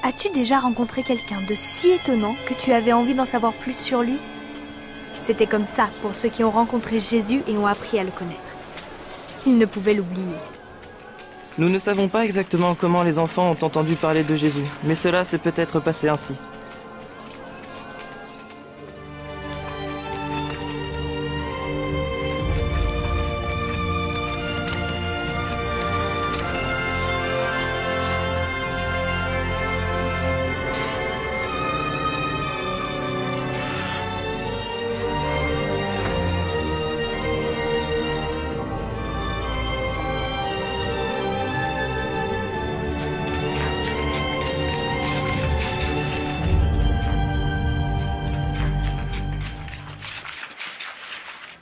As-tu déjà rencontré quelqu'un de si étonnant que tu avais envie d'en savoir plus sur lui? C'était comme ça pour ceux qui ont rencontré Jésus et ont appris à le connaître. Ils ne pouvaient l'oublier. Nous ne savons pas exactement comment les enfants ont entendu parler de Jésus, mais cela s'est peut-être passé ainsi.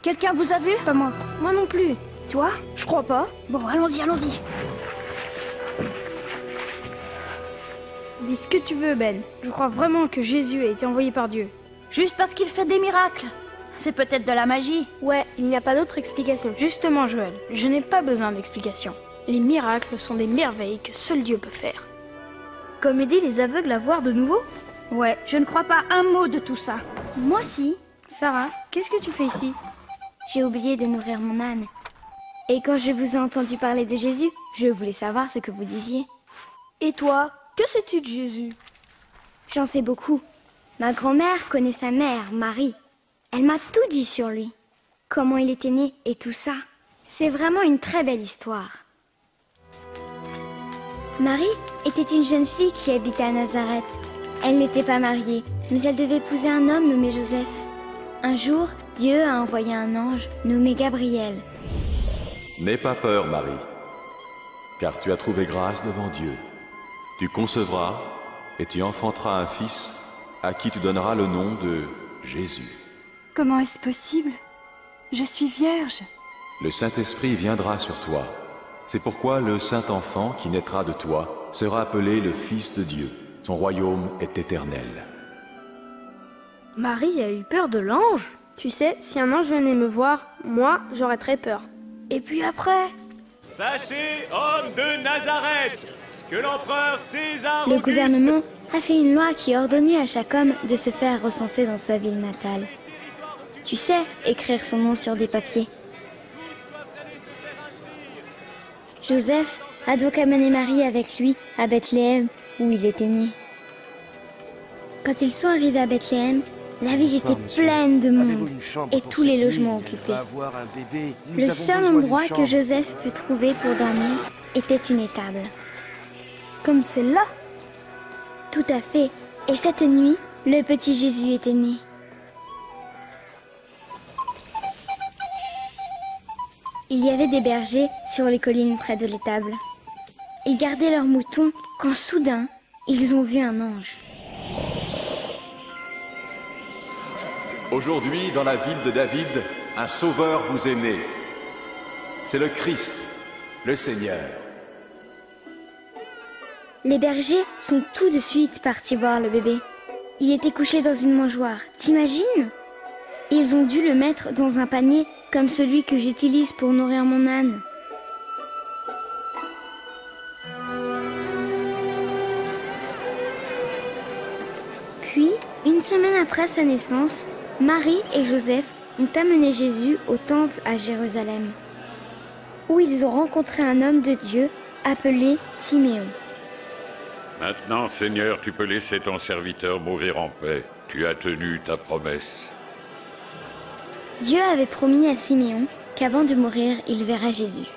Quelqu'un vous a vu? Pas moi. Moi non plus. Toi? Je crois pas. Bon, allons-y, allons-y. Dis ce que tu veux, Ben. Je crois vraiment que Jésus a été envoyé par Dieu. Juste parce qu'il fait des miracles. C'est peut-être de la magie. Ouais, il n'y a pas d'autre explication. Justement, Joël, je n'ai pas besoin d'explication. Les miracles sont des merveilles que seul Dieu peut faire. Comme aider les aveugles à voir de nouveau? Ouais. Je ne crois pas un mot de tout ça. Moi si. Sarah, qu'est-ce que tu fais ici? J'ai oublié de nourrir mon âne. Et quand je vous ai entendu parler de Jésus, je voulais savoir ce que vous disiez. Et toi, que sais-tu de Jésus? J'en sais beaucoup. Ma grand-mère connaît sa mère, Marie. Elle m'a tout dit sur lui. Comment il était né et tout ça. C'est vraiment une très belle histoire. Marie était une jeune fille qui habitait à Nazareth. Elle n'était pas mariée, mais elle devait épouser un homme nommé Joseph. Un jour, Dieu a envoyé un ange nommé Gabriel. N'aie pas peur, Marie, car tu as trouvé grâce devant Dieu. Tu concevras et tu enfanteras un fils à qui tu donneras le nom de Jésus. Comment est-ce possible? Je suis vierge. Le Saint-Esprit viendra sur toi. C'est pourquoi le Saint-Enfant qui naîtra de toi sera appelé le Fils de Dieu. Son royaume est éternel. Marie a eu peur de l'ange. Tu sais, si un ange venait me voir, moi, j'aurais très peur. Et puis après? Sachez, hommes de Nazareth, que l'empereur César Le Auguste... gouvernement a fait une loi qui ordonnait à chaque homme de se faire recenser dans sa ville natale. Tu sais, écrire son nom sur des papiers. Joseph a donc amené Marie avec lui à Bethléem, où il était né. Quand ils sont arrivés à Bethléem, la ville était pleine de monde et tous les logements occupés. Le seul endroit que Joseph put trouver pour dormir était une étable. Comme celle-là? Tout à fait. Et cette nuit, le petit Jésus était né. Il y avait des bergers sur les collines près de l'étable. Ils gardaient leurs moutons quand soudain, ils ont vu un ange. Aujourd'hui, dans la ville de David, un sauveur vous est né. C'est le Christ, le Seigneur. Les bergers sont tout de suite partis voir le bébé. Il était couché dans une mangeoire, t'imagines? Ils ont dû le mettre dans un panier comme celui que j'utilise pour nourrir mon âne. Puis, une semaine après sa naissance, Marie et Joseph ont amené Jésus au temple à Jérusalem, où ils ont rencontré un homme de Dieu appelé Siméon. Maintenant, Seigneur, tu peux laisser ton serviteur mourir en paix. Tu as tenu ta promesse. Dieu avait promis à Siméon qu'avant de mourir, il verrait Jésus.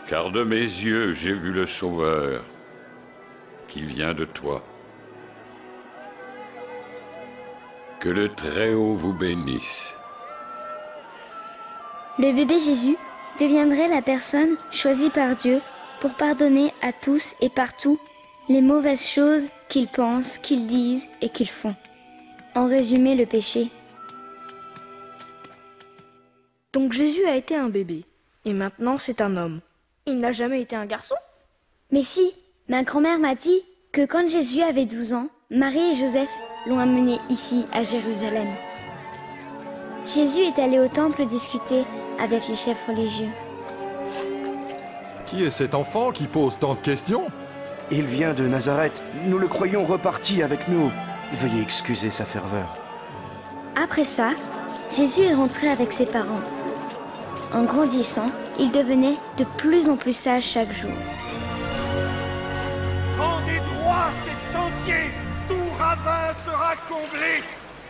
Car de mes yeux, j'ai vu le Sauveur, qui vient de toi. Que le Très-Haut vous bénisse. Le bébé Jésus deviendrait la personne choisie par Dieu pour pardonner à tous et partout les mauvaises choses qu'ils pensent, qu'ils disent et qu'ils font. En résumé, le péché. Donc Jésus a été un bébé, et maintenant c'est un homme. Il n'a jamais été un garçon? Mais si, ma grand-mère m'a dit que quand Jésus avait 12 ans, Marie et Joseph l'ont amené ici, à Jérusalem. Jésus est allé au temple discuter avec les chefs religieux. Qui est cet enfant qui pose tant de questions? Il vient de Nazareth. Nous le croyons reparti avec nous. Veuillez excuser sa ferveur. Après ça, Jésus est rentré avec ses parents. En grandissant, il devenait de plus en plus sage chaque jour. Rendez droit ces sentiers, tout ravin sera comblé,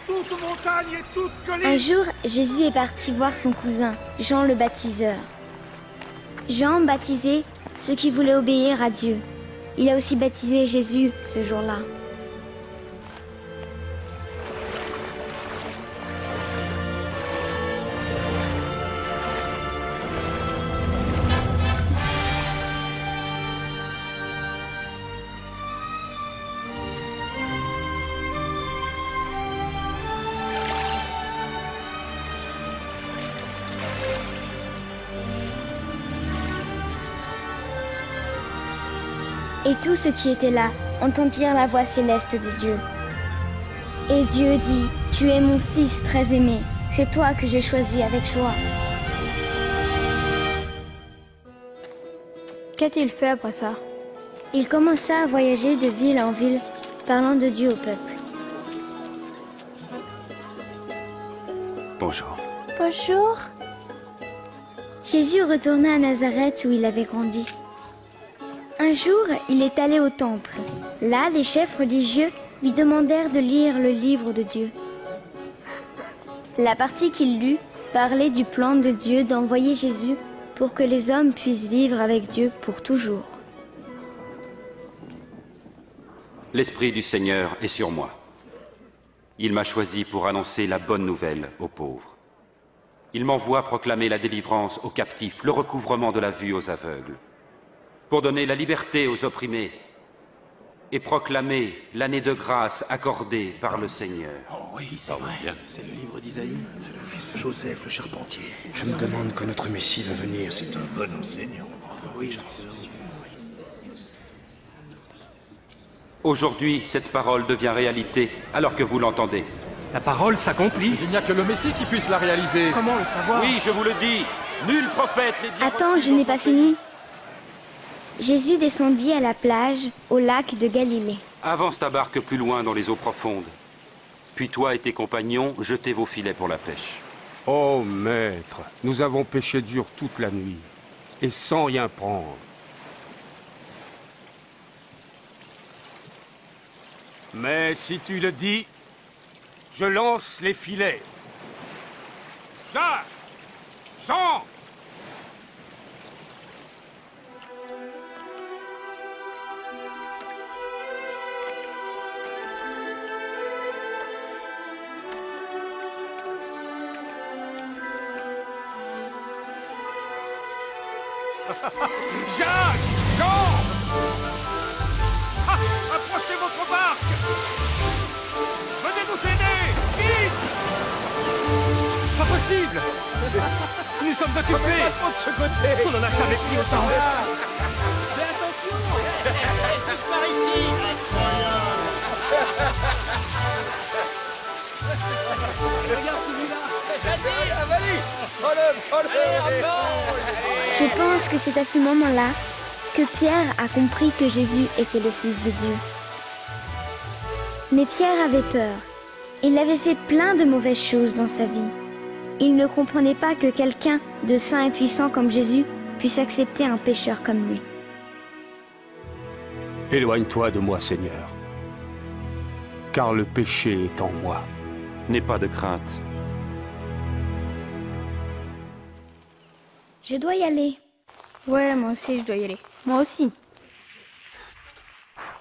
toute montagne et toute colline. Un jour, Jésus est parti voir son cousin, Jean le baptiseur. Jean baptisait ceux qui voulaient obéir à Dieu. Il a aussi baptisé Jésus ce jour-là. Et tous ceux qui étaient là entendirent la voix céleste de Dieu. Et Dieu dit, « Tu es mon Fils très aimé, c'est toi que j'ai choisi avec joie. » Qu'a-t-il fait après ça? Il commença à voyager de ville en ville, parlant de Dieu au peuple. Bonjour. Bonjour. Jésus retourna à Nazareth où il avait grandi. Un jour, il est allé au temple. Là, les chefs religieux lui demandèrent de lire le livre de Dieu. La partie qu'il lut parlait du plan de Dieu d'envoyer Jésus pour que les hommes puissent vivre avec Dieu pour toujours. L'Esprit du Seigneur est sur moi. Il m'a choisi pour annoncer la bonne nouvelle aux pauvres. Il m'envoie proclamer la délivrance aux captifs, le recouvrement de la vue aux aveugles, pour donner la liberté aux opprimés et proclamer l'année de grâce accordée par le Seigneur. Oh oui, c'est vrai. C'est le livre d'Isaïe. C'est le fils de Joseph, le charpentier. Je me demande quand notre Messie va venir. C'est un bon enseignant. Oui, j'en sais. Aujourd'hui, cette parole devient réalité alors que vous l'entendez. La parole s'accomplit. Mais il n'y a que le Messie qui puisse la réaliser. Comment le savoir? Oui, je vous le dis. Nul prophète n'est bien. Attends, je n'ai pas fini. Jésus descendit à la plage, au lac de Galilée. Avance ta barque plus loin dans les eaux profondes. Puis toi et tes compagnons, jetez vos filets pour la pêche. Oh, maître, nous avons pêché dur toute la nuit, et sans rien prendre. Mais si tu le dis, je lance les filets. Jacques! Jean! Jacques! Jean! Ah, approchez votre barque! Venez nous aider! Vite! Pas possible! Nous sommes occupés! Pas trop de ce côté! On n'en a jamais pris autant! Mais attention! Tous par ici! Regarde celui-là! Je pense que c'est à ce moment-là que Pierre a compris que Jésus était le Fils de Dieu. Mais Pierre avait peur. Il avait fait plein de mauvaises choses dans sa vie. Il ne comprenait pas que quelqu'un de saint et puissant comme Jésus puisse accepter un pécheur comme lui. Éloigne-toi de moi, Seigneur, car le péché est en moi. N'aie pas de crainte. Je dois y aller. Ouais, moi aussi, je dois y aller. Moi aussi.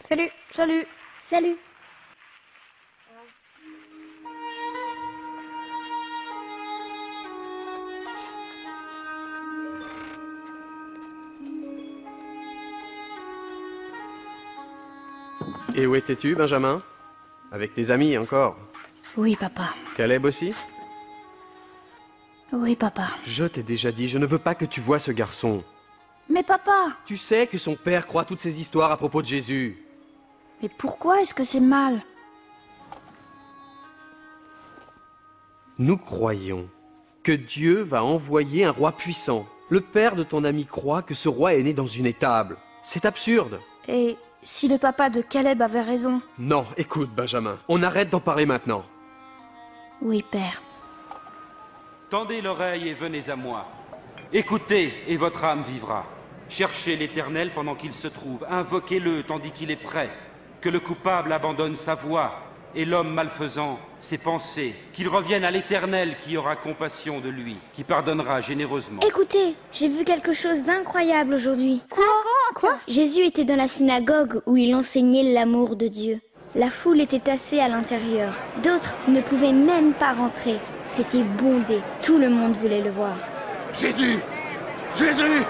Salut. Salut. Salut. Et où étais-tu, Benjamin? Avec tes amis encore? Oui, papa. Caleb aussi? Oui, papa. Je t'ai déjà dit, je ne veux pas que tu vois ce garçon. Mais papa! Tu sais que son père croit toutes ces histoires à propos de Jésus. Mais pourquoi est-ce que c'est mal? Nous croyons que Dieu va envoyer un roi puissant. Le père de ton ami croit que ce roi est né dans une étable. C'est absurde. Et si le papa de Caleb avait raison. Non, écoute, Benjamin, on arrête d'en parler maintenant. Oui, père. Tendez l'oreille et venez à moi. Écoutez, et votre âme vivra. Cherchez l'Éternel pendant qu'il se trouve. Invoquez-le tandis qu'il est prêt. Que le coupable abandonne sa voie, et l'homme malfaisant ses pensées. Qu'il revienne à l'Éternel qui aura compassion de lui, qui pardonnera généreusement. Écoutez, j'ai vu quelque chose d'incroyable aujourd'hui. Quoi? Jésus était dans la synagogue où il enseignait l'amour de Dieu. La foule était assise à l'intérieur. D'autres ne pouvaient même pas rentrer. C'était bondé. Tout le monde voulait le voir. Jésus! Jésus!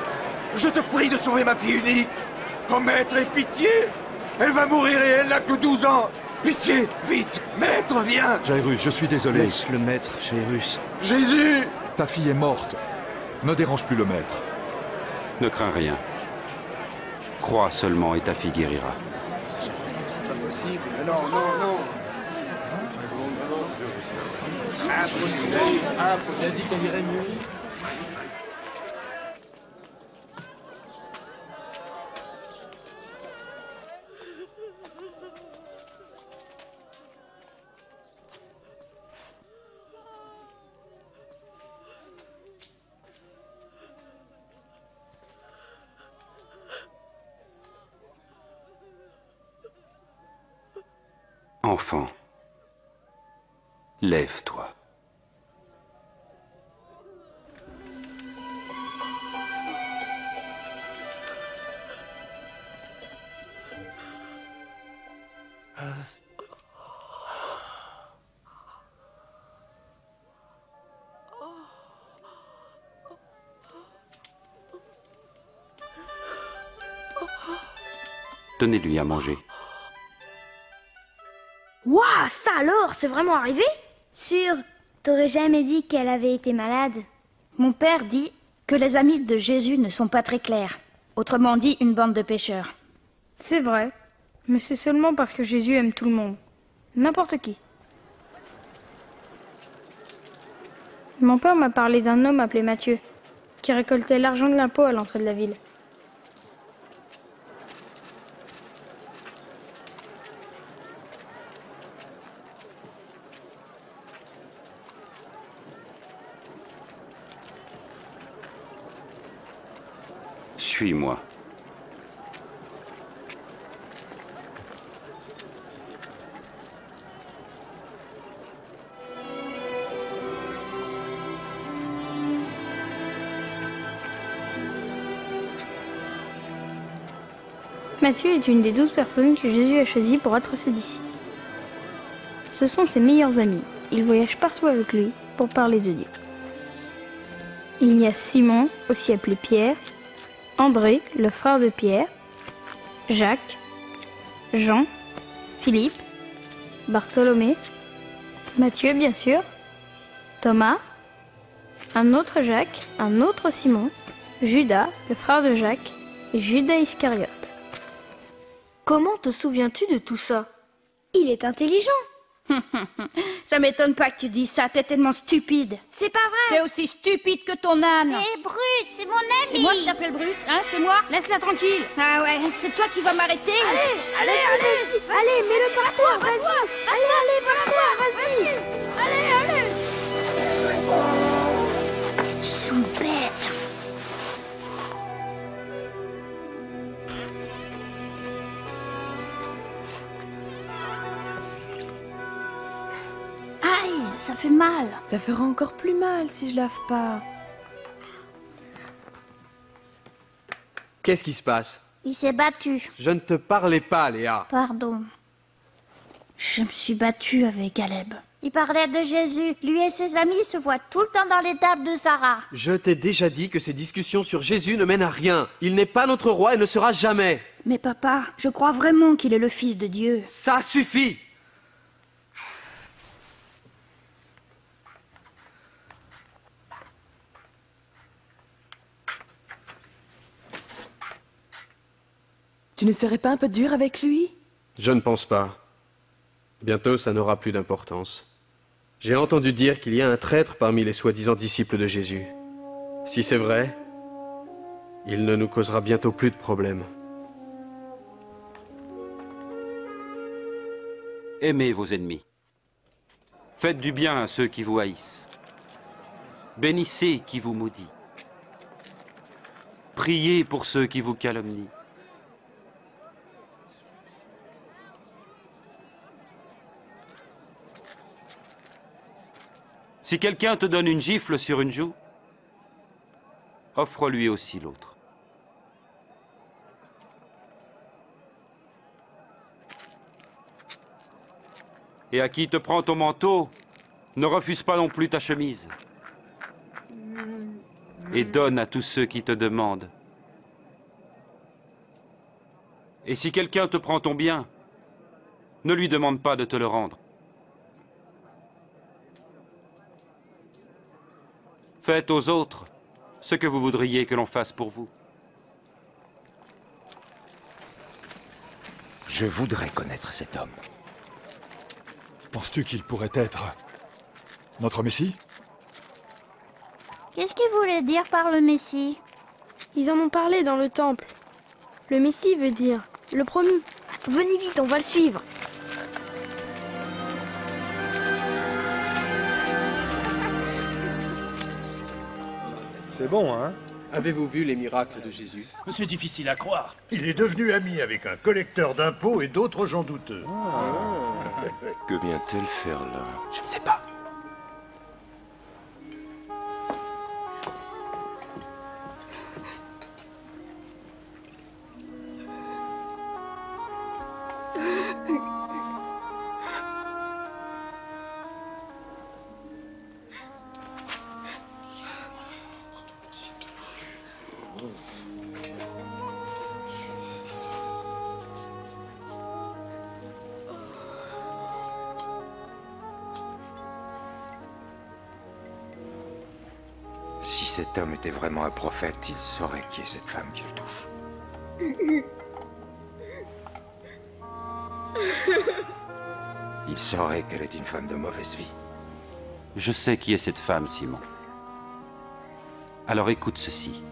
Je te prie de sauver ma fille unique! Oh maître, aie pitié! Elle va mourir et elle n'a que 12 ans! Pitié! Vite! Maître, viens! Jairus, je suis désolé. Laisse le maître, Jairus. Jésus! Ta fille est morte. Ne dérange plus le maître. Ne crains rien. Crois seulement et ta fille guérira. C'est pas possible. Non, non, non. Impossible. Impossible. T'as dit qu'elle irait mieux. Enfant, lève-toi. Donnez-lui à manger. Waouh, ça alors, c'est vraiment arrivé? Sûr, t'aurais jamais dit qu'elle avait été malade. Mon père dit que les amis de Jésus ne sont pas très clairs. Autrement dit, une bande de pêcheurs. C'est vrai, mais c'est seulement parce que Jésus aime tout le monde. N'importe qui. Mon père m'a parlé d'un homme appelé Matthieu, qui récoltait l'argent de l'impôt à l'entrée de la ville. Suis-moi. Matthieu est une des 12 personnes que Jésus a choisies pour être ses disciples. Ce sont ses meilleurs amis. Ils voyagent partout avec lui pour parler de Dieu. Il y a Simon, aussi appelé Pierre, André, le frère de Pierre, Jacques, Jean, Philippe, Bartholomé, Matthieu bien sûr, Thomas, un autre Jacques, un autre Simon, Judas, le frère de Jacques, et Judas Iscariote. Comment te souviens-tu de tout ça? Il est intelligent. Ça m'étonne pas que tu dises ça, t'es tellement stupide. C'est pas vrai. T'es aussi stupide que ton âne. Hé, Brut, c'est mon ami. C'est moi qui t'appelle Brut, hein, c'est moi. Laisse-la tranquille. Ah ouais, c'est toi qui vas m'arrêter. Allez, mets-le par toi, vas-y. Allez, par toi, vas-y. Allez. Ils sont bêtes. Aïe, ça fait mal. Ça fera encore plus mal si je lave pas. Qu'est-ce qui se passe? Il s'est battu. Je ne te parlais pas, Léa. Pardon. Je me suis battue avec Caleb. Il parlait de Jésus. Lui et ses amis se voient tout le temps dans les tables de Sarah. Je t'ai déjà dit que ces discussions sur Jésus ne mènent à rien. Il n'est pas notre roi et ne sera jamais. Mais papa, je crois vraiment qu'il est le fils de Dieu. Ça suffit! Tu ne serais pas un peu dur avec lui? Je ne pense pas. Bientôt, ça n'aura plus d'importance. J'ai entendu dire qu'il y a un traître parmi les soi-disant disciples de Jésus. Si c'est vrai, il ne nous causera bientôt plus de problèmes. Aimez vos ennemis. Faites du bien à ceux qui vous haïssent. Bénissez qui vous maudit. Priez pour ceux qui vous calomnient. Si quelqu'un te donne une gifle sur une joue, offre-lui aussi l'autre. Et à qui te prend ton manteau, ne refuse pas non plus ta chemise. Et donne à tous ceux qui te demandent. Et si quelqu'un te prend ton bien, ne lui demande pas de te le rendre. Faites aux autres ce que vous voudriez que l'on fasse pour vous. Je voudrais connaître cet homme. Penses-tu qu'il pourrait être notre Messie? Qu'est-ce qu'il voulait dire par le Messie? Ils en ont parlé dans le temple. Le Messie veut dire le promis. Venez vite, on va le suivre. C'est bon, hein? Avez-vous vu les miracles de Jésus? C'est difficile à croire. Il est devenu ami avec un collecteur d'impôts et d'autres gens douteux. Que vient-elle faire là? Je ne sais pas. Si cet homme était vraiment un prophète, il saurait qui est cette femme qui le touche. Il saurait qu'elle est une femme de mauvaise vie. Je sais qui est cette femme, Simon. Alors écoute ceci.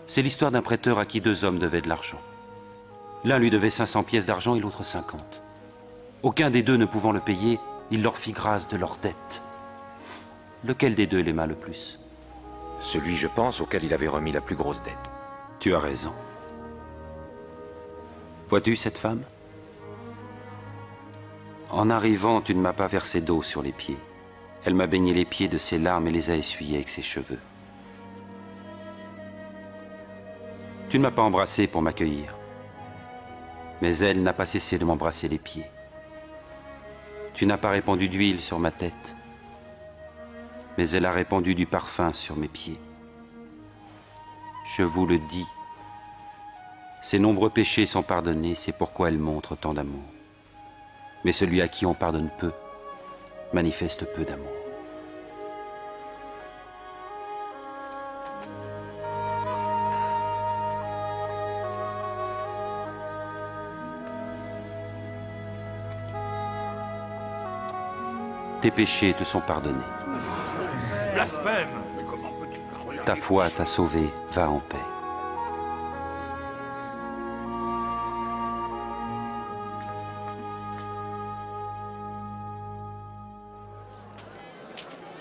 C'est l'histoire d'un prêteur à qui 2 hommes devaient de l'argent. L'un lui devait 500 pièces d'argent et l'autre 50. Aucun des deux ne pouvant le payer, il leur fit grâce de leur dette. Lequel des deux l'aima le plus? Celui, je pense, auquel il avait remis la plus grosse dette. Tu as raison. Vois-tu cette femme? En arrivant, tu ne m'as pas versé d'eau sur les pieds. Elle m'a baigné les pieds de ses larmes et les a essuyés avec ses cheveux. Tu ne m'as pas embrassé pour m'accueillir. Mais elle n'a pas cessé de m'embrasser les pieds. Tu n'as pas répandu d'huile sur ma tête. Mais elle a répandu du parfum sur mes pieds. Je vous le dis, ses nombreux péchés sont pardonnés, c'est pourquoi elle montre tant d'amour. Mais celui à qui on pardonne peu, manifeste peu d'amour. Tes péchés te sont pardonnés. Blasphème! Ta foi t'a sauvé, va en paix.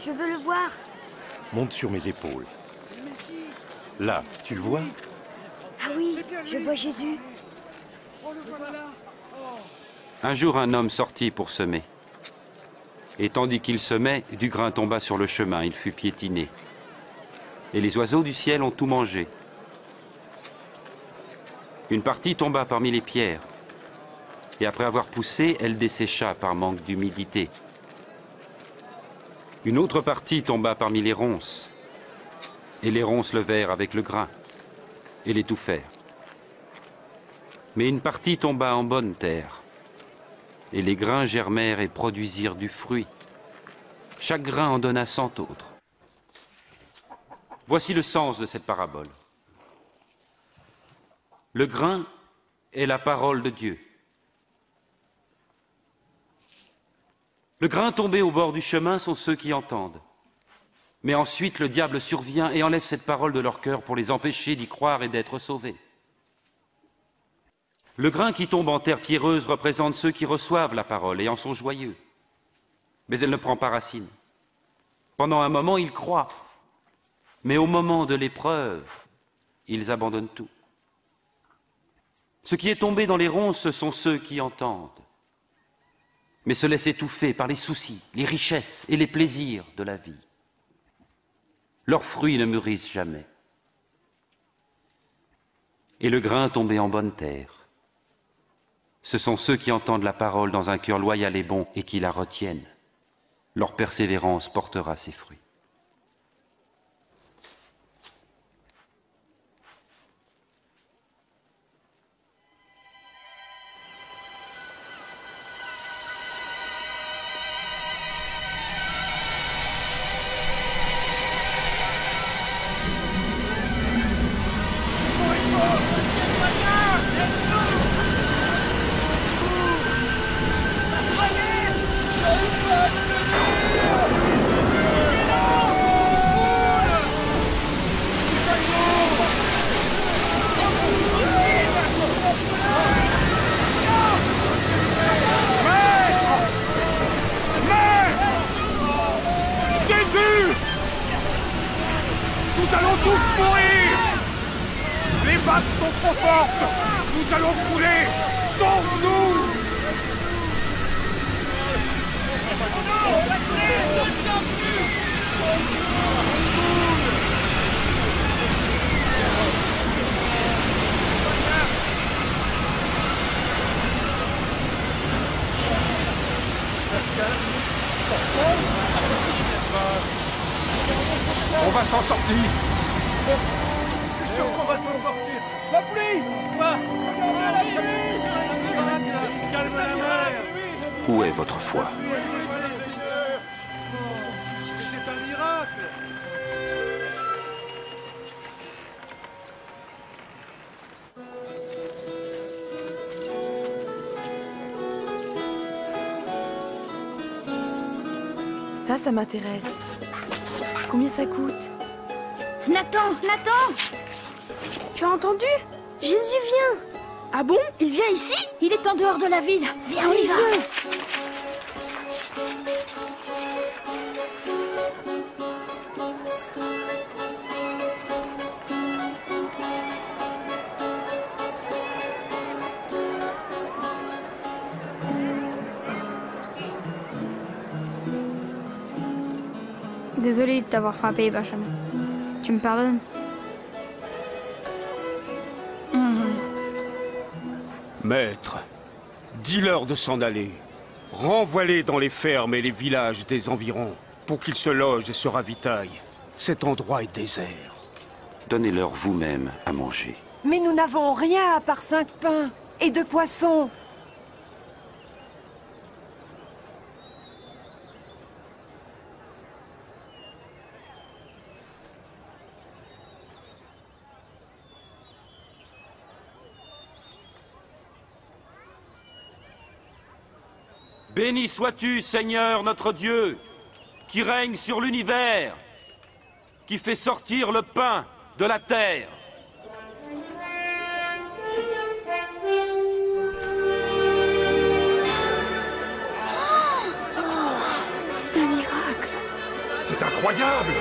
Je veux le voir. Monte sur mes épaules. Là, tu le vois? Ah oui, je vois Jésus. Un jour, un homme sortit pour semer. Et tandis qu'il semait, du grain tomba sur le chemin, il fut piétiné. Et les oiseaux du ciel ont tout mangé. Une partie tomba parmi les pierres. Et après avoir poussé, elle dessécha par manque d'humidité. Une autre partie tomba parmi les ronces. Et les ronces levèrent avec le grain et l'étouffèrent. Mais une partie tomba en bonne terre. Et les grains germèrent et produisirent du fruit. Chaque grain en donna 100 autres. Voici le sens de cette parabole. Le grain est la parole de Dieu. Le grain tombé au bord du chemin sont ceux qui entendent. Mais ensuite le diable survient et enlève cette parole de leur cœur pour les empêcher d'y croire et d'être sauvés. Le grain qui tombe en terre pierreuse représente ceux qui reçoivent la parole et en sont joyeux. Mais elle ne prend pas racine. Pendant un moment, ils croient. Mais au moment de l'épreuve, ils abandonnent tout. Ce qui est tombé dans les ronces, ce sont ceux qui entendent, mais se laissent étouffer par les soucis, les richesses et les plaisirs de la vie. Leurs fruits ne mûrissent jamais. Et le grain tombé en bonne terre, ce sont ceux qui entendent la parole dans un cœur loyal et bon et qui la retiennent. Leur persévérance portera ses fruits. Nous allons tous mourir! Les vagues sont trop fortes! Nous allons couler! Sauve-nous! On va s'en sortir. Je suis sûr qu'on va s'en sortir. La pluie! Calme la mer! Où est votre foi? C'est un miracle! Ça m'intéresse. Combien ça coûte? Nathan! Nathan! Tu as entendu? Jésus vient! Ah bon? Il vient ici? Il est en dehors de la ville. Viens, on y va! Désolé de t'avoir frappé, Benjamin. Tu me pardonnes? Maître, dis-leur de s'en aller. Renvoie-les dans les fermes et les villages des environs pour qu'ils se logent et se ravitaillent. Cet endroit est désert. Donnez-leur vous-même à manger. Mais nous n'avons rien à part 5 pains et 2 poissons. Béni sois-tu, Seigneur notre Dieu, qui règne sur l'univers, qui fait sortir le pain de la terre. C'est un miracle. C'est incroyable!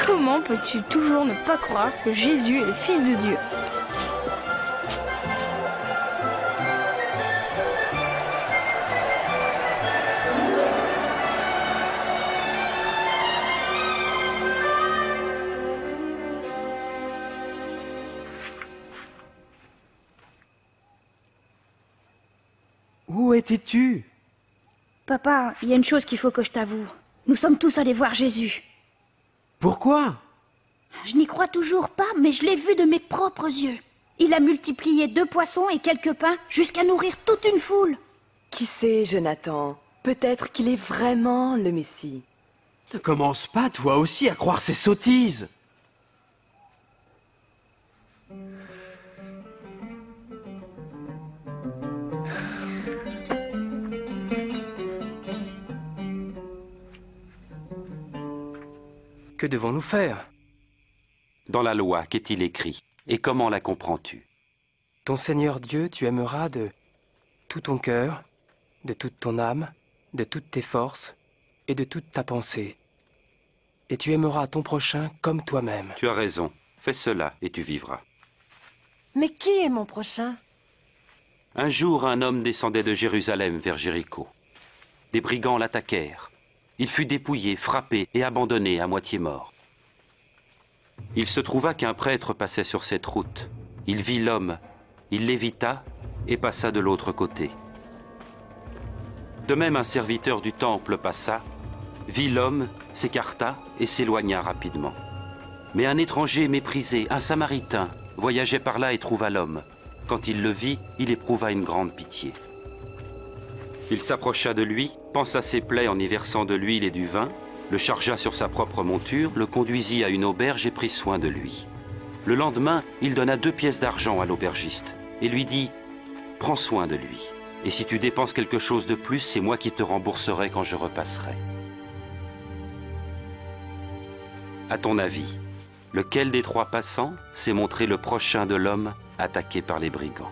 Comment peux-tu toujours ne pas croire que Jésus est le Fils de Dieu? Où étais-tu? Papa, il y a une chose qu'il faut que je t'avoue. Nous sommes tous allés voir Jésus. Pourquoi? Je n'y crois toujours pas, mais je l'ai vu de mes propres yeux. Il a multiplié 2 poissons et quelques pains jusqu'à nourrir toute une foule. Qui sait, Jonathan? Peut-être qu'il est vraiment le Messie. Ne commence pas, toi aussi, à croire ces sottises. Que devons-nous faire? Dans la loi, qu'est-il écrit? Et comment la comprends-tu? Ton Seigneur Dieu, tu aimeras de tout ton cœur, de toute ton âme, de toutes tes forces et de toute ta pensée. Et tu aimeras ton prochain comme toi-même. Tu as raison. Fais cela et tu vivras. Mais qui est mon prochain? Un jour, un homme descendait de Jérusalem vers Jéricho. Des brigands l'attaquèrent. Il fut dépouillé, frappé et abandonné à moitié mort. Il se trouva qu'un prêtre passait sur cette route. Il vit l'homme, il l'évita et passa de l'autre côté. De même, un serviteur du temple passa, vit l'homme, s'écarta et s'éloigna rapidement. Mais un étranger méprisé, un Samaritain, voyageait par là et trouva l'homme. Quand il le vit, il éprouva une grande pitié. Il s'approcha de lui, pansa ses plaies en y versant de l'huile et du vin, le chargea sur sa propre monture, le conduisit à une auberge et prit soin de lui. Le lendemain, il donna 2 pièces d'argent à l'aubergiste et lui dit « Prends soin de lui, et si tu dépenses quelque chose de plus, c'est moi qui te rembourserai quand je repasserai. » À ton avis, lequel des 3 passants s'est montré le prochain de l'homme attaqué par les brigands?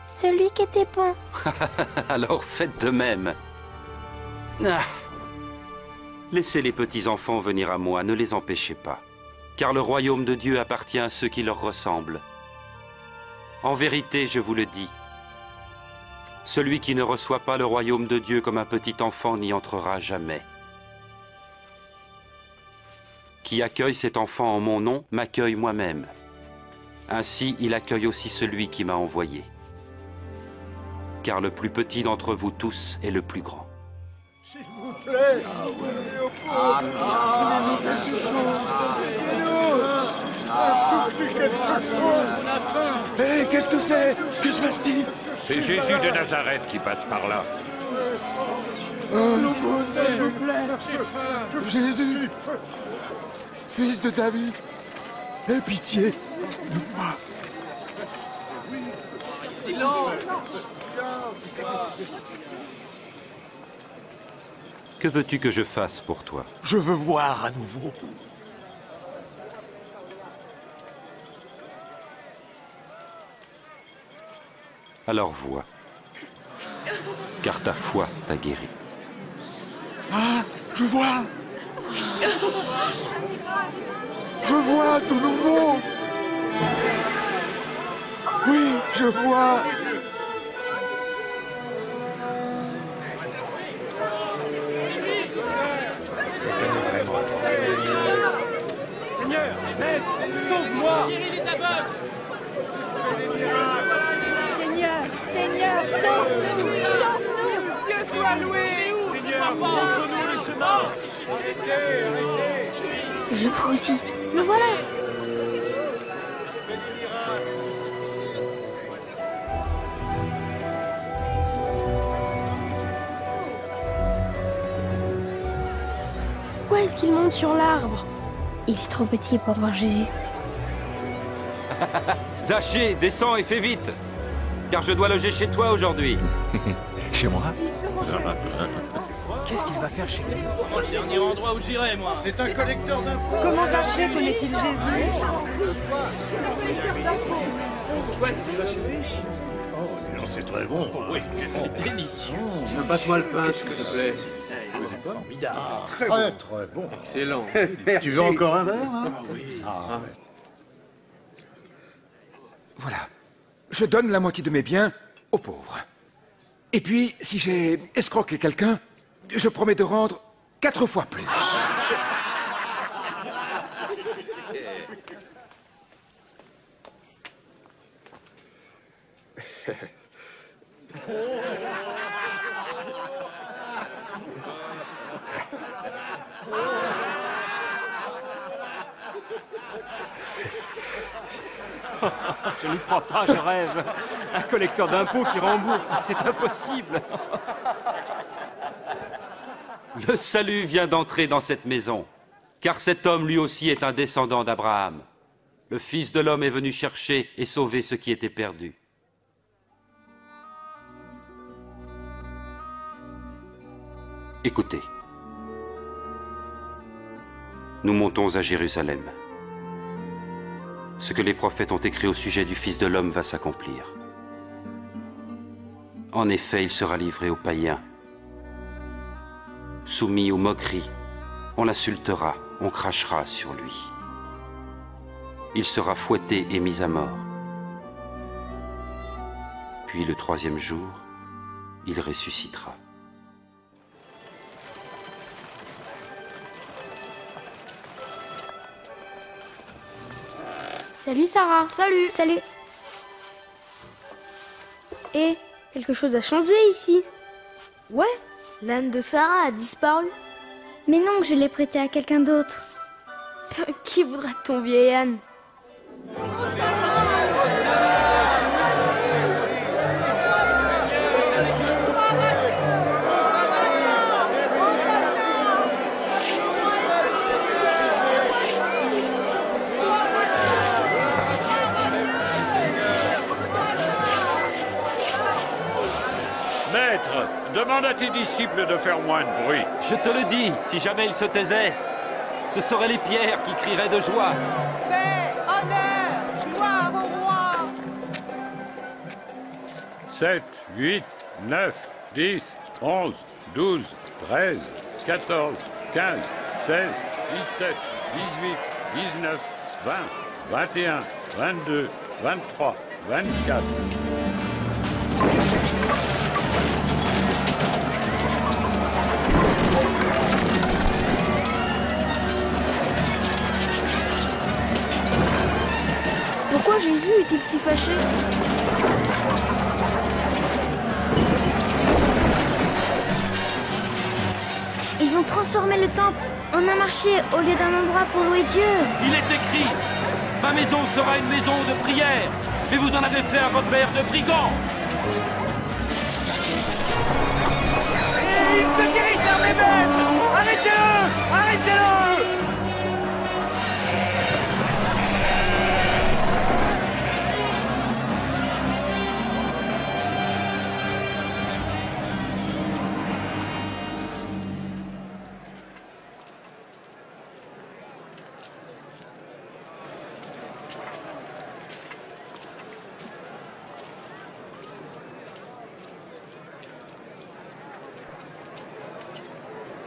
Celui qui était bon. Alors faites de même. Ah. Laissez les petits-enfants venir à moi, ne les empêchez pas, car le royaume de Dieu appartient à ceux qui leur ressemblent. En vérité, je vous le dis, celui qui ne reçoit pas le royaume de Dieu comme un petit enfant n'y entrera jamais. Qui accueille cet enfant en mon nom m'accueille moi-même. Ainsi, il accueille aussi celui qui m'a envoyé. Car le plus petit d'entre vous tous est le plus grand. S'il vous plaît. Hé, qu'est-ce que c'est? Que se passe-t-il? C'est Jésus de Nazareth qui passe par là. L'aumône, s'il vous plaît. Jésus, fils de David, aie pitié de moi. Silence. Que veux-tu que je fasse pour toi? Je veux voir à nouveau. Alors vois, car ta foi t'a guéri. Ah, je vois. Je vois de nouveau. Oui, je vois. C'est vraiment. Seigneur, maître, sauve-moi. Guéris les aveugles. Seigneur, sauve-nous. Sauve-nous. Dieu soit loué. Seigneur, montre-nous le chemin. Je le vois aussi. Le voilà. Pourquoi est-ce qu'il monte sur l'arbre? Il est trop petit pour voir Jésus. Zachée, descends et fais vite, car je dois loger chez toi aujourd'hui. Chez moi? Qu'est-ce qu'il va faire chez lui? Moi, le dernier endroit où j'irai, moi. C'est un collecteur d'impôts. Comment Zachée connaît-il Jésus? Pourquoi est-ce qu'il va chez lui? Non, c'est très bon. Oui, c'est délicieux. Passe-moi le pain, s'il te plaît. Formidable. Très bon. Excellent. Tu veux encore un verre, hein? Ah oui. Voilà. Je donne la moitié de mes biens aux pauvres. Et puis, si j'ai escroqué quelqu'un, je promets de rendre 4 fois plus. Je n'y crois pas, je rêve. Un collecteur d'impôts qui rembourse, c'est impossible. Le salut vient d'entrer dans cette maison, car cet homme lui aussi est un descendant d'Abraham. Le Fils de l'homme est venu chercher et sauver ce qui était perdu. Écoutez, nous montons à Jérusalem. Ce que les prophètes ont écrit au sujet du Fils de l'homme va s'accomplir. En effet, il sera livré aux païens, soumis aux moqueries, on l'insultera, on crachera sur lui. Il sera fouetté et mis à mort. Puis le troisième jour, il ressuscitera. Salut Sarah. Salut. Salut. Et quelque chose a changé ici. Ouais, l'âne de Sarah a disparu. Mais non, je l'ai prêté à quelqu'un d'autre. Qui voudra de ton vieil âne? Maître, demande à tes disciples de faire moins de bruit. Je te le dis, si jamais ils se taisaient, ce seraient les pierres qui crieraient de joie. Paix, honneur, gloire au roi. 7, 8, 9, 10, 11, 12, 13, 14, 15, 16, 17, 18, 19, 20, 21, 22, 23, 24. Pourquoi Jésus est-il si fâché? Ils ont transformé le temple en un marché au lieu d'un endroit pour louer Dieu. Il est écrit, ma maison sera une maison de prière, mais vous en avez fait un repère de brigands. Il se dirige vers mes bêtes! Arrêtez-le! Arrêtez-le!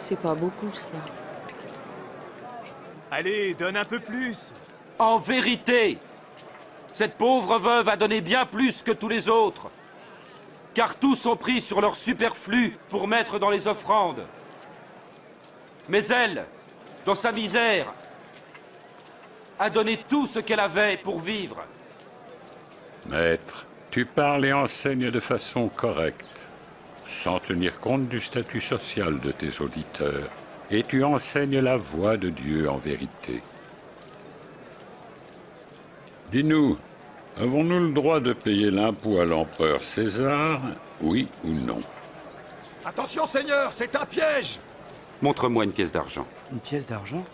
C'est pas beaucoup, ça. Allez, donne un peu plus. En vérité, cette pauvre veuve a donné bien plus que tous les autres, car tous ont pris sur leur superflu pour mettre dans les offrandes. Mais elle, dans sa misère, a donné tout ce qu'elle avait pour vivre. Maître, tu parles et enseignes de façon correcte, sans tenir compte du statut social de tes auditeurs, et tu enseignes la voie de Dieu en vérité. Dis-nous, avons-nous le droit de payer l'impôt à l'empereur César, oui ou non? Attention, Seigneur, c'est un piège! Montre-moi une pièce d'argent. Une pièce d'argent?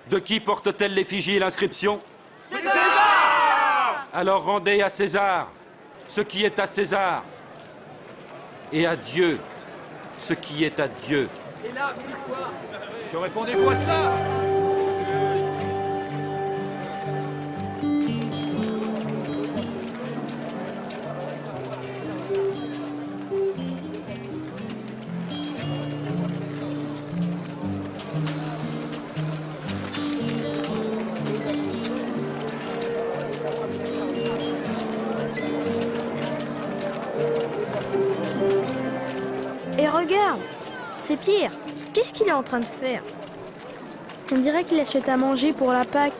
De qui porte-t-elle l'effigie et l'inscription? César! Alors rendez à César ce qui est à César, et à Dieu ce qui est à Dieu. Et là, vous dites quoi? Que répondez-vous à cela? Et regarde, c'est Pierre. Qu'est-ce qu'il est en train de faire? On dirait qu'il achète à manger pour la Pâque.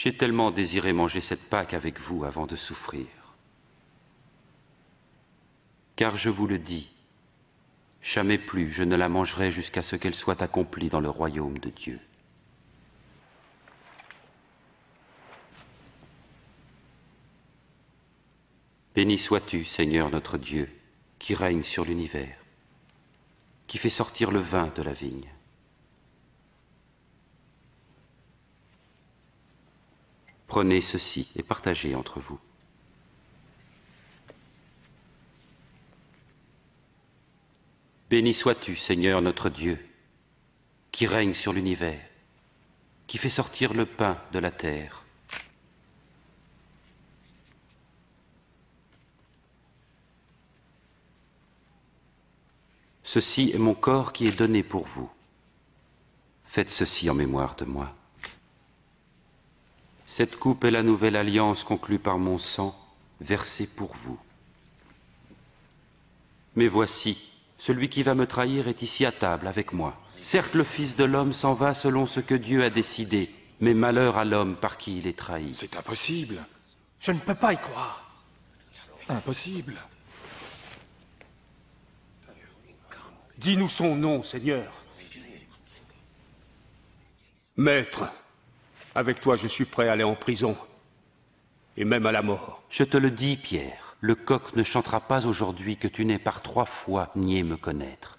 J'ai tellement désiré manger cette Pâque avec vous avant de souffrir. Car je vous le dis, jamais plus je ne la mangerai jusqu'à ce qu'elle soit accomplie dans le royaume de Dieu. Béni sois-tu, Seigneur notre Dieu, qui règne sur l'univers, qui fait sortir le vin de la vigne. Prenez ceci et partagez entre vous. Béni sois-tu, Seigneur notre Dieu, qui règne sur l'univers, qui fait sortir le pain de la terre. Ceci est mon corps qui est donné pour vous. Faites ceci en mémoire de moi. Cette coupe est la nouvelle alliance conclue par mon sang, versé pour vous. Mais voici, celui qui va me trahir est ici à table avec moi. Certes, le Fils de l'homme s'en va selon ce que Dieu a décidé, mais malheur à l'homme par qui il est trahi. C'est impossible. Je ne peux pas y croire. Impossible. Dis-nous son nom, Seigneur. Maître, avec toi je suis prêt à aller en prison, et même à la mort. Je te le dis, Pierre, le coq ne chantera pas aujourd'hui que tu n'aies par 3 fois nié me connaître.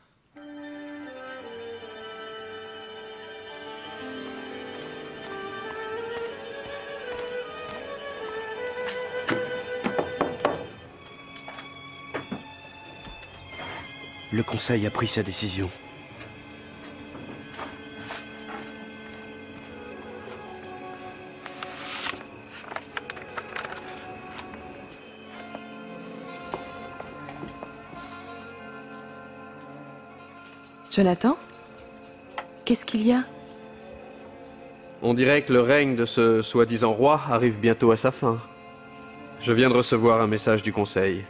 Le Conseil a pris sa décision. Jonathan? Qu'est-ce qu'il y a? On dirait que le règne de ce soi-disant roi arrive bientôt à sa fin. Je viens de recevoir un message du Conseil.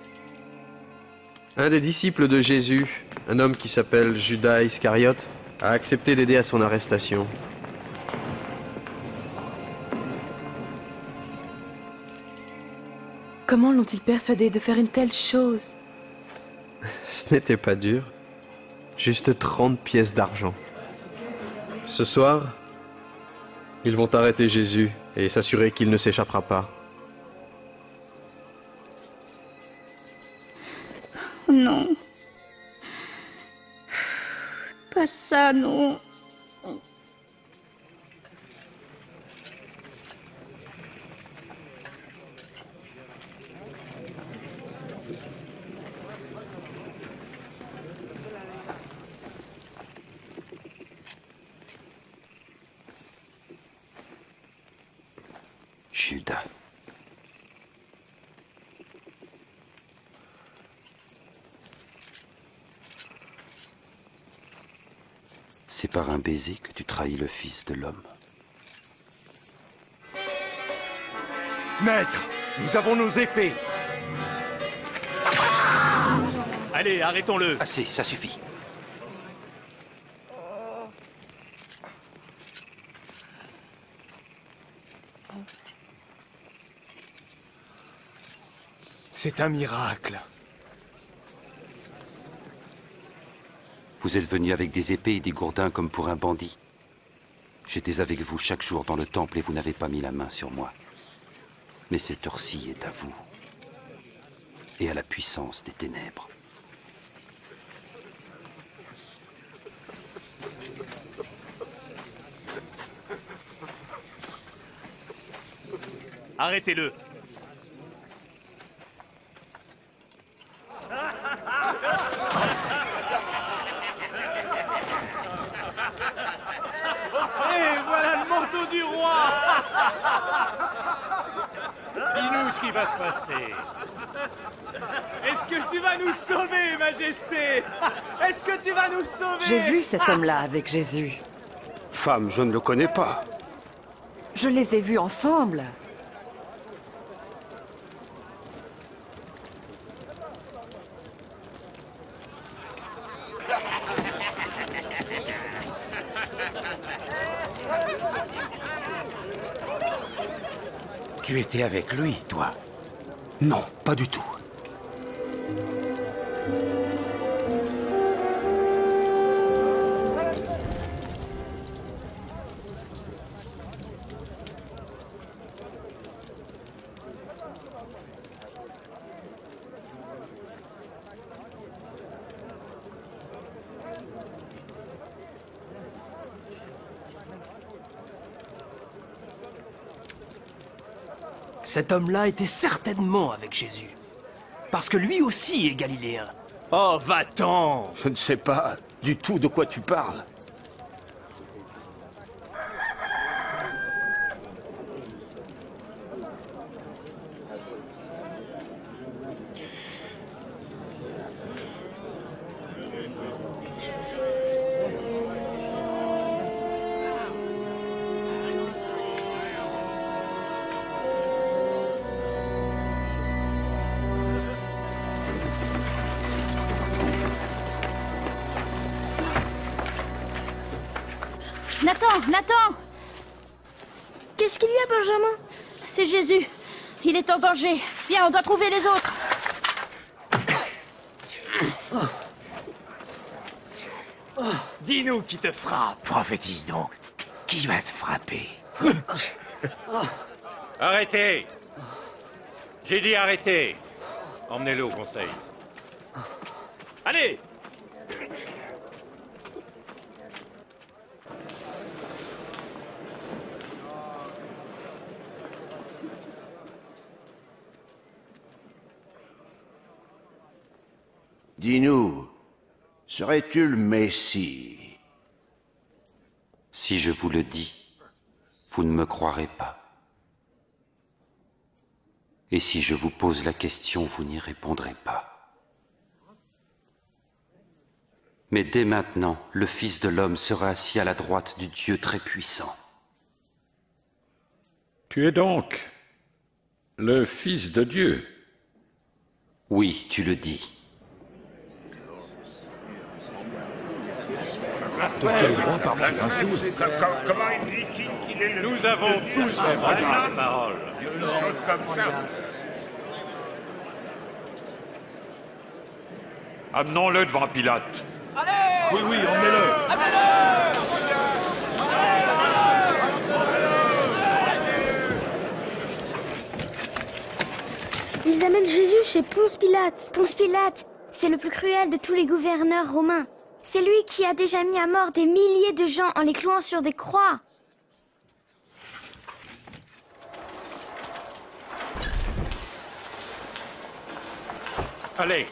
Un des disciples de Jésus, un homme qui s'appelle Judas Iscariote, a accepté d'aider à son arrestation. Comment l'ont-ils persuadé de faire une telle chose? Ce n'était pas dur. Juste 30 pièces d'argent. Ce soir, ils vont arrêter Jésus et s'assurer qu'il ne s'échappera pas. Non. Pas ça, non. Judas. C'est par un baiser que tu trahis le Fils de l'homme. Maître, nous avons nos épées. Allez, arrêtons-le. Assez, ça suffit. C'est un miracle. Vous êtes venus avec des épées et des gourdins comme pour un bandit. J'étais avec vous chaque jour dans le temple et vous n'avez pas mis la main sur moi. Mais cette heure-ci est à vous et à la puissance des ténèbres. Arrêtez-le. Et voilà le manteau du roi. Dis-nous ce qui va se passer. Est-ce que tu vas nous sauver, Majesté? Est-ce que tu vas nous sauver? J'ai vu cet homme-là avec Jésus. Femme, je ne le connais pas. Je les ai vus ensemble. Tu étais avec lui, toi? Non, pas du tout. Cet homme-là était certainement avec Jésus. Parce que lui aussi est galiléen. Oh, va-t'en! Je ne sais pas du tout de quoi tu parles. Nathan! Qu'est-ce qu'il y a, Benjamin? C'est Jésus. Il est en danger. Viens, on doit trouver les autres. Dis-nous qui te frappe. Prophétise donc. Qui va te frapper? Arrêtez! J'ai dit arrêtez! Emmenez-le au conseil. Allez! Dis-nous, serais-tu le Messie? Si je vous le dis, vous ne me croirez pas. Et si je vous pose la question, vous n'y répondrez pas. Mais dès maintenant, le Fils de l'homme sera assis à la droite du Dieu très puissant. Tu es donc le Fils de Dieu? Oui, tu le dis. De quel droit parles-tu ainsi? Comment il dit qu'il est le... Nous avons tous fait la parole. Une chose comme ça. Amenons-le devant Pilate. Oui, oui, emmenez-le. Ils amènent Jésus chez Ponce Pilate. Ponce Pilate, c'est le plus cruel de tous les gouverneurs romains. C'est lui qui a déjà mis à mort des milliers de gens en les clouant sur des croix. Allez!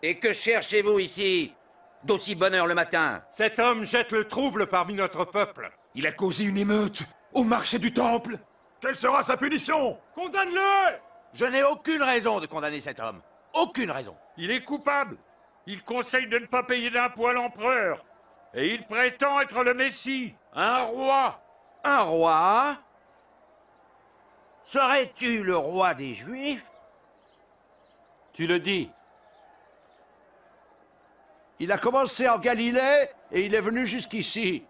Et que cherchez-vous ici? D'aussi bonne heure le matin? Cet homme jette le trouble parmi notre peuple. Il a causé une émeute au marché du temple. Quelle sera sa punition? Condamne-le! Je n'ai aucune raison de condamner cet homme. Aucune raison. Il est coupable. Il conseille de ne pas payer d'impôts à l'empereur. Et il prétend être le Messie, un roi. Un roi? Serais-tu le roi des Juifs? Tu le dis. Il a commencé en Galilée et il est venu jusqu'ici.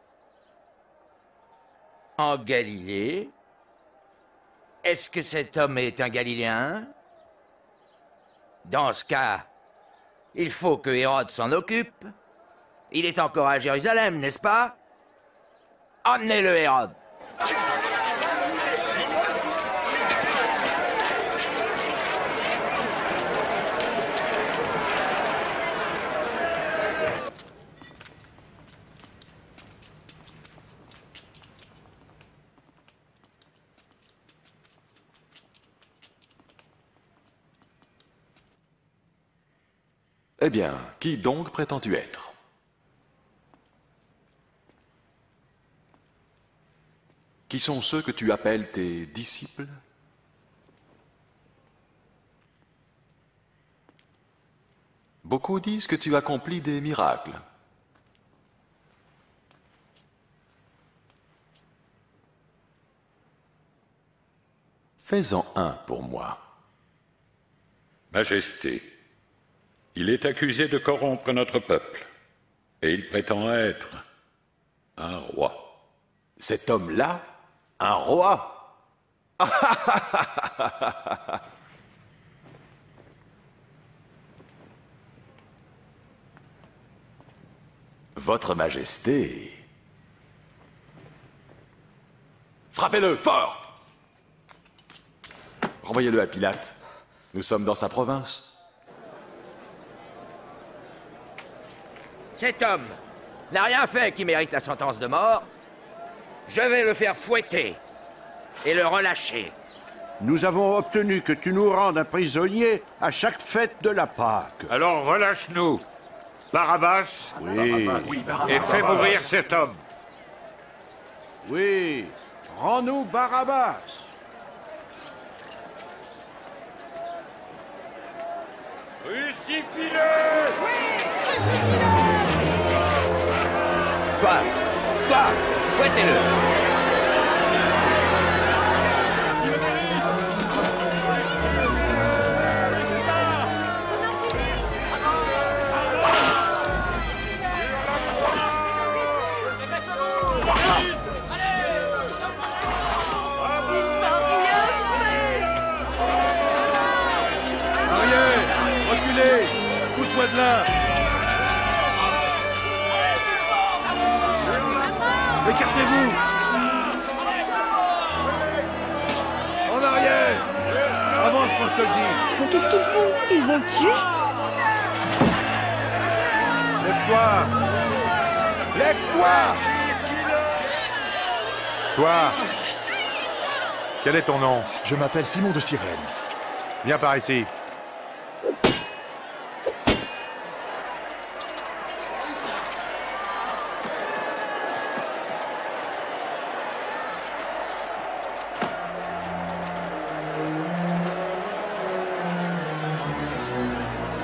En Galilée? Est-ce que cet homme est un Galiléen? Dans ce cas, il faut que Hérode s'en occupe. Il est encore à Jérusalem, n'est-ce pas? Emmenez-le, Hérode. Eh bien, qui donc prétends-tu être? Qui sont ceux que tu appelles tes disciples? Beaucoup disent que tu accomplis des miracles. Fais-en un pour moi. Majesté, il est accusé de corrompre notre peuple, et il prétend être un roi. Cet homme-là, un roi? Votre Majesté... Frappez-le, fort! Renvoyez-le à Pilate. Nous sommes dans sa province. Cet homme n'a rien fait qui mérite la sentence de mort. Je vais le faire fouetter et le relâcher. Nous avons obtenu que tu nous rendes un prisonnier à chaque fête de la Pâque. Alors relâche-nous. Barabbas. Oui. Barabbas. Et fais mourir cet homme. Oui. Rends-nous Barabbas. Crucifie-le! Oui, crucifie-le! Toi, fouettez-le! Pousse-moi de là! Écartez-vous! En arrière! Avance quand je te le dis! Mais qu'est-ce qu'ils font? Ils vont le tuer? Lève-toi! Lève-toi! Toi! Quel est ton nom? Je m'appelle Simon de Cyrène. Viens par ici.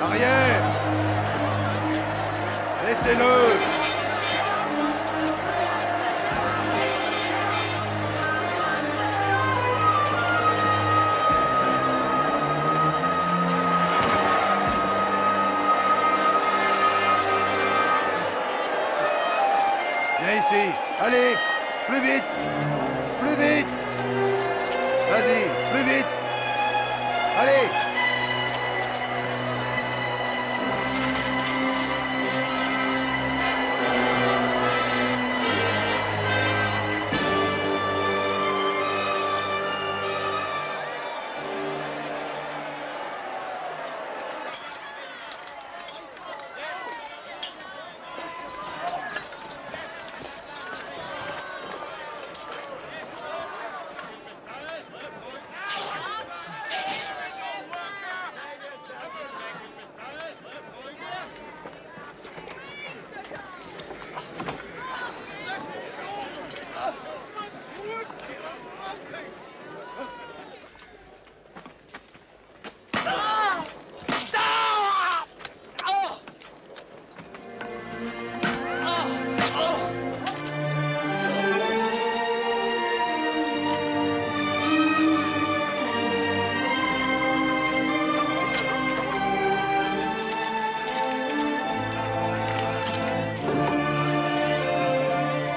Arrière! Laissez-le! Viens ici! Allez! Plus vite! Plus vite! Vas-y! Plus vite! Allez!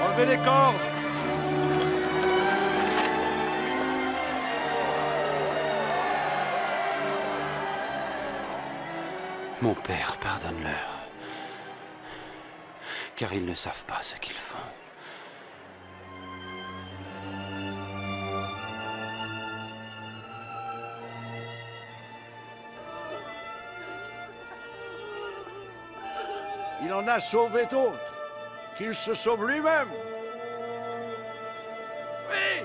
Enlevez les cordes! Mon Père, pardonne-leur, car ils ne savent pas ce qu'ils font. Il en a sauvé d'autres. Qu'il se sauve lui-même. Oui!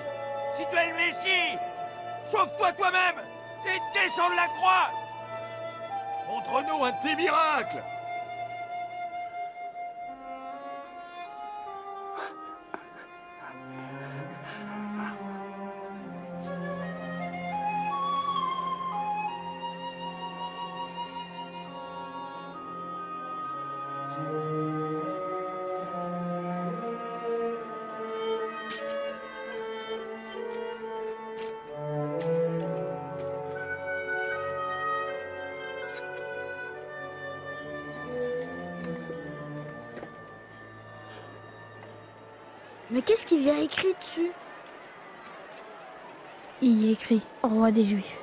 Si tu es le Messie, sauve-toi toi-même et descends de la croix! Montre-nous un de tes miracles! Mais qu'est-ce qu'il y a écrit dessus? Il y a écrit « Roi des Juifs ».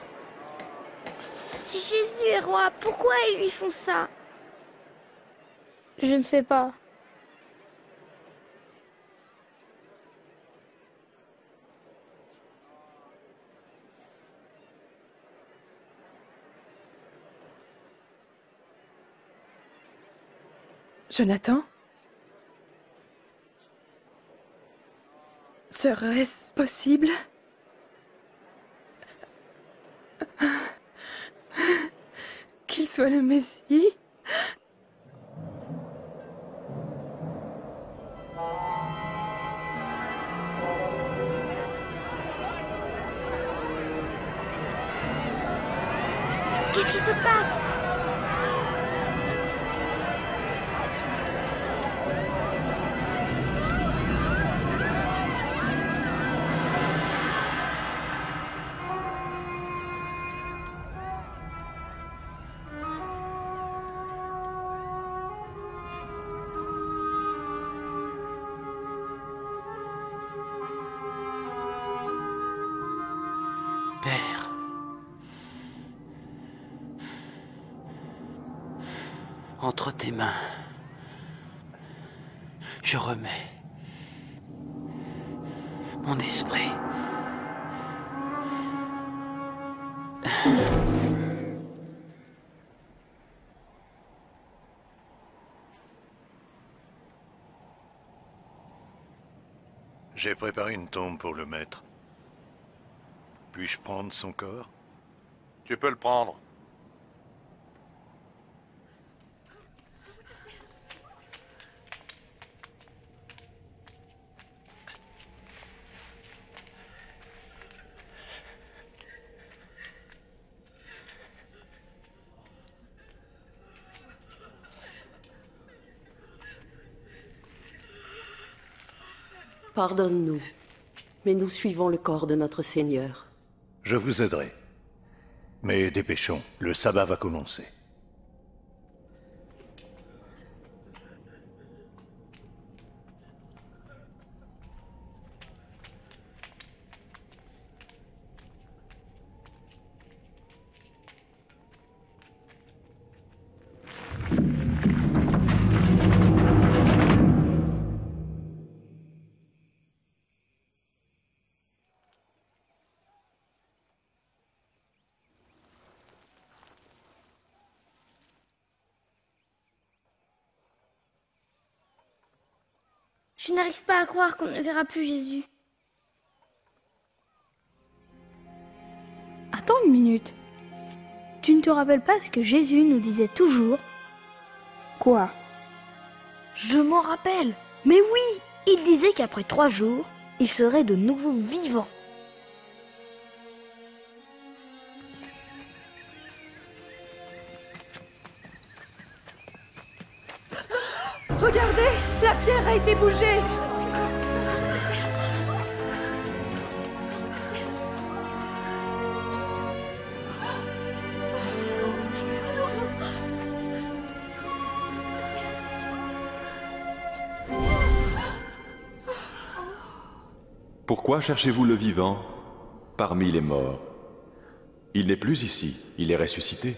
Si Jésus est roi, pourquoi ils lui font ça? Je ne sais pas. Jonathan? Serait-ce possible? Qu'il soit le Messie? Qu'est-ce qui se passe? Père, entre tes mains, je remets mon esprit. J'ai préparé une tombe pour le maître. Puis-je prendre son corps? Tu peux le prendre. Pardonne-nous, mais nous suivons le corps de notre Seigneur. Je vous aiderai. Mais dépêchons, le sabbat va commencer. Je n'arrive pas à croire qu'on ne verra plus Jésus. Attends une minute. Tu ne te rappelles pas ce que Jésus nous disait toujours? Quoi? Je m'en rappelle. Mais oui, il disait qu'après 3 jours, il serait de nouveau vivant. Regardez, la pierre a été bougée. Pourquoi cherchez-vous le vivant parmi les morts? Il n'est plus ici, il est ressuscité.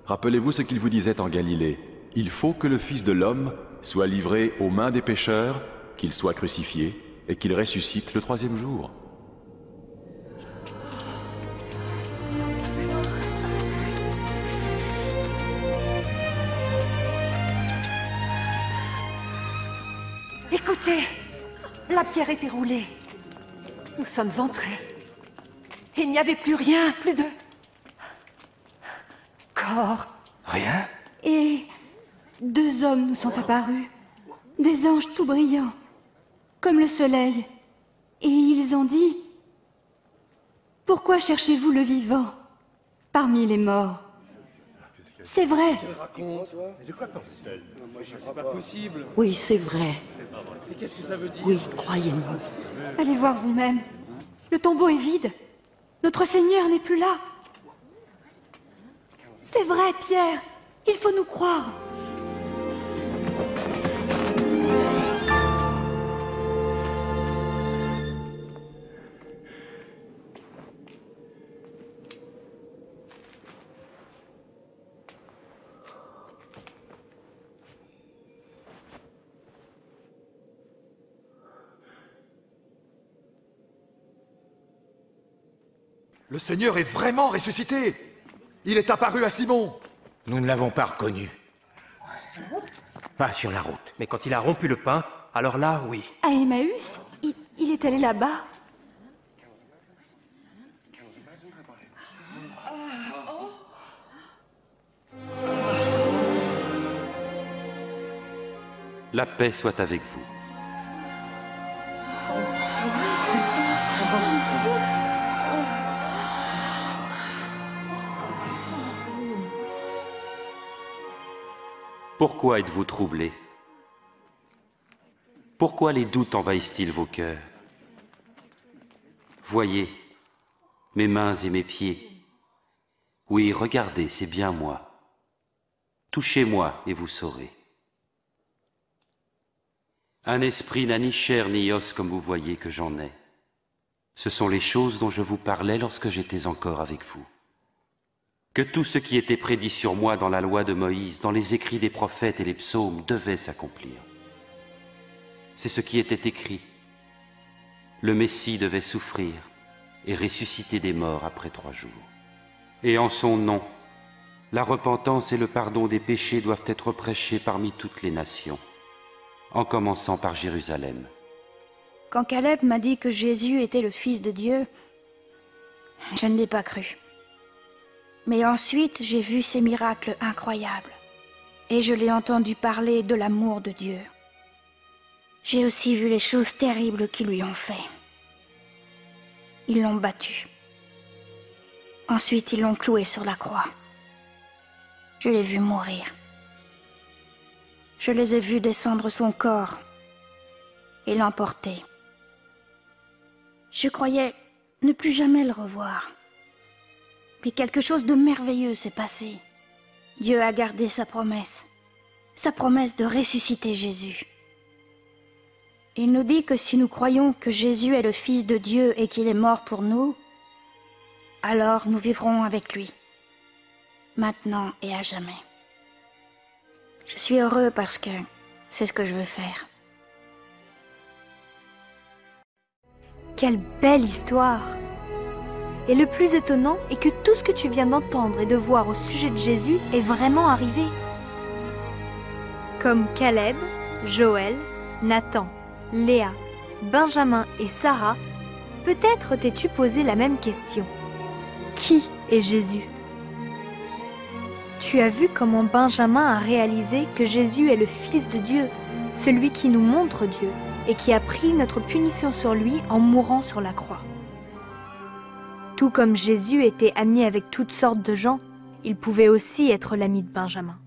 Rappelez-vous ce qu'il vous disait en Galilée. Il faut que le Fils de l'homme soit livré aux mains des pécheurs, qu'il soit crucifié et qu'il ressuscite le 3e jour. Écoutez, la pierre était roulée. Nous sommes entrés. Il n'y avait plus rien, plus de corps. Rien? Et 2 hommes nous sont apparus. Des anges tout brillants, comme le soleil. Et ils ont dit: pourquoi cherchez-vous le vivant parmi les morts? C'est vrai. De quoi pense-t-elle? Moi, c'est pas possible. Oui, c'est vrai. Mais qu'est-ce que ça veut dire? Oui, croyez-nous. Allez voir vous-même. Le tombeau est vide. Notre Seigneur n'est plus là. C'est vrai, Pierre. Il faut nous croire. Le Seigneur est vraiment ressuscité. Il est apparu à Simon. Nous ne l'avons pas reconnu. Pas sur la route. Mais quand il a rompu le pain, alors là, oui. À Emmaüs, il est allé là-bas. La paix soit avec vous. Pourquoi êtes-vous troublés? Pourquoi les doutes envahissent-ils vos cœurs? Voyez mes mains et mes pieds. Oui, regardez, c'est bien moi. Touchez-moi et vous saurez. Un esprit n'a ni chair ni os comme vous voyez que j'en ai. Ce sont les choses dont je vous parlais lorsque j'étais encore avec vous. Que tout ce qui était prédit sur moi dans la loi de Moïse, dans les écrits des prophètes et les psaumes, devait s'accomplir. C'est ce qui était écrit. Le Messie devait souffrir et ressusciter des morts après 3 jours. Et en son nom, la repentance et le pardon des péchés doivent être prêchés parmi toutes les nations, en commençant par Jérusalem. Quand Caleb m'a dit que Jésus était le Fils de Dieu, je ne l'ai pas cru. Mais ensuite, j'ai vu ces miracles incroyables, et je l'ai entendu parler de l'amour de Dieu. J'ai aussi vu les choses terribles qu'ils lui ont fait. Ils l'ont battu. Ensuite, ils l'ont cloué sur la croix. Je l'ai vu mourir. Je les ai vus descendre son corps et l'emporter. Je croyais ne plus jamais le revoir. Mais quelque chose de merveilleux s'est passé. Dieu a gardé sa promesse de ressusciter Jésus. Il nous dit que si nous croyons que Jésus est le Fils de Dieu et qu'il est mort pour nous, alors nous vivrons avec lui, maintenant et à jamais. Je suis heureux parce que c'est ce que je veux faire. Quelle belle histoire! Et le plus étonnant est que tout ce que tu viens d'entendre et de voir au sujet de Jésus est vraiment arrivé. Comme Caleb, Joël, Nathan, Léa, Benjamin et Sarah, peut-être t'es-tu posé la même question. Qui est Jésus? Tu as vu comment Benjamin a réalisé que Jésus est le Fils de Dieu, celui qui nous montre Dieu et qui a pris notre punition sur lui en mourant sur la croix. Tout comme Jésus était ami avec toutes sortes de gens, il pouvait aussi être l'ami de Benjamin.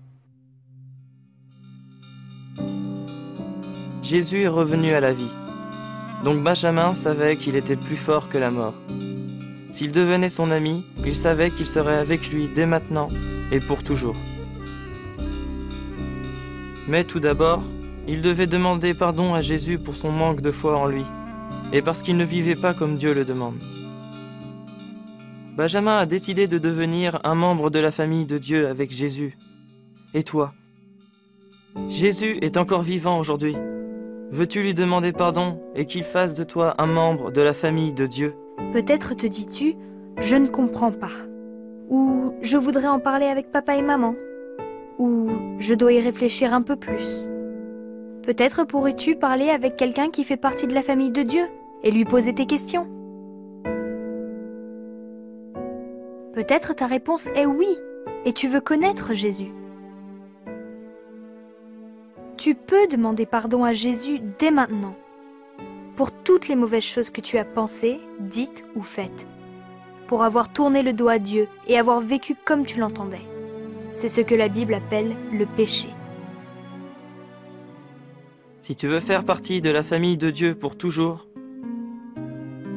Jésus est revenu à la vie. Donc Benjamin savait qu'il était plus fort que la mort. S'il devenait son ami, il savait qu'il serait avec lui dès maintenant et pour toujours. Mais tout d'abord, il devait demander pardon à Jésus pour son manque de foi en lui, et parce qu'il ne vivait pas comme Dieu le demande. Benjamin a décidé de devenir un membre de la famille de Dieu avec Jésus. Et toi? Jésus est encore vivant aujourd'hui. Veux-tu lui demander pardon et qu'il fasse de toi un membre de la famille de Dieu? Peut-être te dis-tu, je ne comprends pas. Ou je voudrais en parler avec papa et maman. Ou je dois y réfléchir un peu plus. Peut-être pourrais-tu parler avec quelqu'un qui fait partie de la famille de Dieu et lui poser tes questions. Peut-être ta réponse est oui, et tu veux connaître Jésus. Tu peux demander pardon à Jésus dès maintenant, pour toutes les mauvaises choses que tu as pensées, dites ou faites, pour avoir tourné le dos à Dieu et avoir vécu comme tu l'entendais. c'est ce que la Bible appelle le péché. Si tu veux faire partie de la famille de Dieu pour toujours,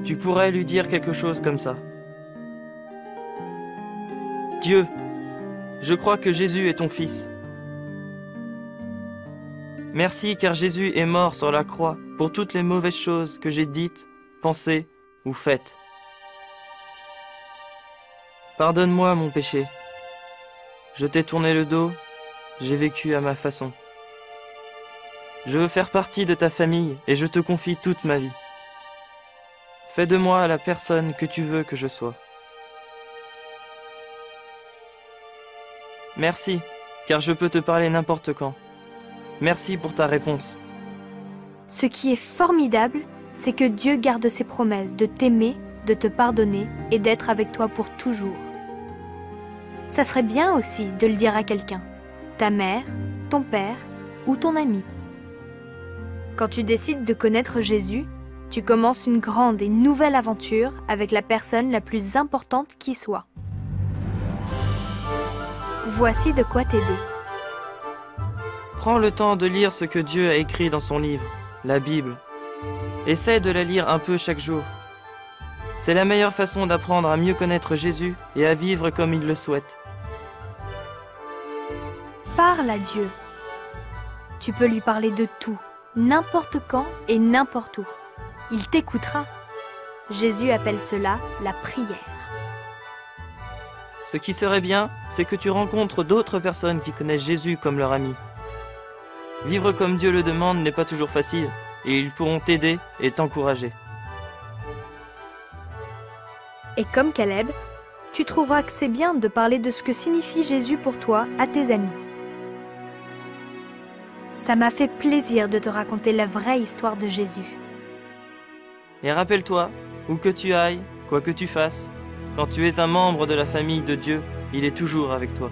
tu pourrais lui dire quelque chose comme ça. Dieu, je crois que Jésus est ton Fils. Merci car Jésus est mort sur la croix pour toutes les mauvaises choses que j'ai dites, pensées ou faites. Pardonne-moi mon péché. Je t'ai tourné le dos, j'ai vécu à ma façon. Je veux faire partie de ta famille et je te confie toute ma vie. Fais de moi la personne que tu veux que je sois. Merci, car je peux te parler n'importe quand. Merci pour ta réponse. Ce qui est formidable, c'est que Dieu garde ses promesses de t'aimer, de te pardonner et d'être avec toi pour toujours. Ça serait bien aussi de le dire à quelqu'un, ta mère, ton père ou ton ami. Quand tu décides de connaître Jésus, tu commences une grande et nouvelle aventure avec la personne la plus importante qui soit. Voici de quoi t'aider. Prends le temps de lire ce que Dieu a écrit dans son livre, la Bible. Essaie de la lire un peu chaque jour. C'est la meilleure façon d'apprendre à mieux connaître Jésus et à vivre comme il le souhaite. Parle à Dieu. Tu peux lui parler de tout, n'importe quand et n'importe où. Il t'écoutera. Jésus appelle cela la prière. Ce qui serait bien, c'est que tu rencontres d'autres personnes qui connaissent Jésus comme leur ami. Vivre comme Dieu le demande n'est pas toujours facile, et ils pourront t'aider et t'encourager. Et comme Caleb, tu trouveras que c'est bien de parler de ce que signifie Jésus pour toi à tes amis. Ça m'a fait plaisir de te raconter la vraie histoire de Jésus. Et rappelle-toi, où que tu ailles, quoi que tu fasses, quand tu es un membre de la famille de Dieu, il est toujours avec toi.